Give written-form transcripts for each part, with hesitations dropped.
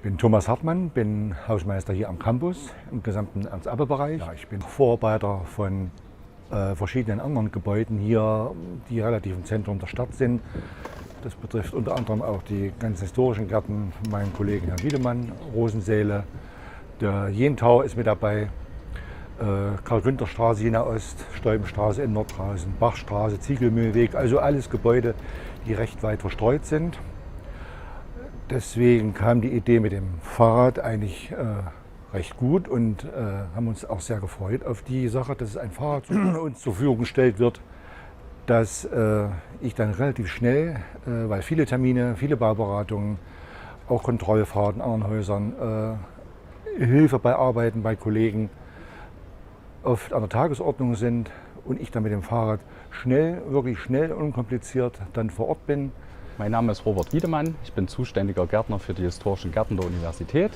bin Thomas Hartmann, bin Hausmeister hier am Campus im gesamten Ernst-Abbe-Bereich. Ja, ich bin Vorarbeiter von verschiedenen anderen Gebäuden hier, die relativ im Zentrum der Stadt sind. Das betrifft unter anderem auch die ganz historischen Gärten von meinem Kollegen Herrn Wiedemann, Rosensäle, der Jentau ist mit dabei, Karl-Günther-Straße Jena Ost, Steubenstraße in Nordhausen, Bachstraße, Ziegelmühlweg, also alles Gebäude, die recht weit verstreut sind. Deswegen kam die Idee mit dem Fahrrad eigentlich recht gut und haben uns auch sehr gefreut auf die Sache, dass es ein Fahrrad uns zur Verfügung gestellt wird, dass ich dann relativ schnell, weil viele Termine, viele Bauberatungen, auch Kontrollfahrten in anderen Häusern, Hilfe bei Arbeiten bei Kollegen oft an der Tagesordnung sind und ich dann mit dem Fahrrad schnell, wirklich schnell, unkompliziert dann vor Ort bin. Mein Name ist Robert Wiedemann, ich bin zuständiger Gärtner für die historischen Gärten der Universität.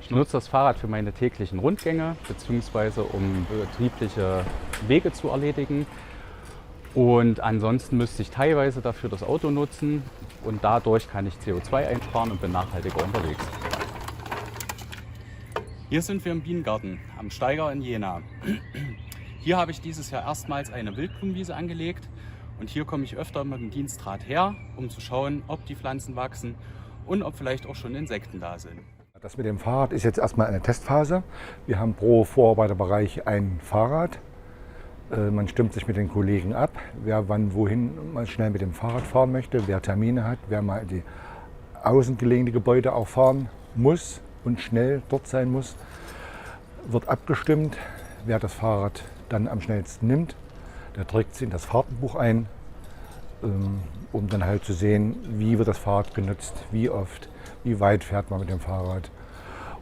Ich nutze das Fahrrad für meine täglichen Rundgänge bzw. um betriebliche Wege zu erledigen. Und ansonsten müsste ich teilweise dafür das Auto nutzen und dadurch kann ich CO2 einsparen und bin nachhaltiger unterwegs. Hier sind wir im Bienengarten am Steiger in Jena. Hier habe ich dieses Jahr erstmals eine Wildblumenwiese angelegt und hier komme ich öfter mit dem Dienstrad her, um zu schauen, ob die Pflanzen wachsen und ob vielleicht auch schon Insekten da sind. Das mit dem Fahrrad ist jetzt erstmal eine Testphase. Wir haben pro Vorarbeiterbereich ein Fahrrad. Man stimmt sich mit den Kollegen ab, wer wann wohin mal schnell mit dem Fahrrad fahren möchte, wer Termine hat, wer mal die außen gelegene Gebäude auch fahren muss und schnell dort sein muss, wird abgestimmt, wer das Fahrrad dann am schnellsten nimmt. Der trägt es in das Fahrtenbuch ein, um dann halt zu sehen, wie wird das Fahrrad genutzt, wie oft, wie weit fährt man mit dem Fahrrad,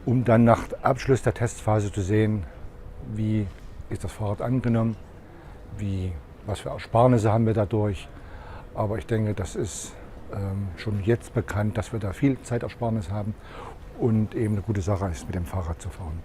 um dann nach Abschluss der Testphase zu sehen, wie ist das Fahrrad angenommen, was für Ersparnisse haben wir dadurch. Aber ich denke, das ist schon jetzt bekannt, dass wir da viel Zeitersparnis haben und eben eine gute Sache ist, mit dem Fahrrad zu fahren.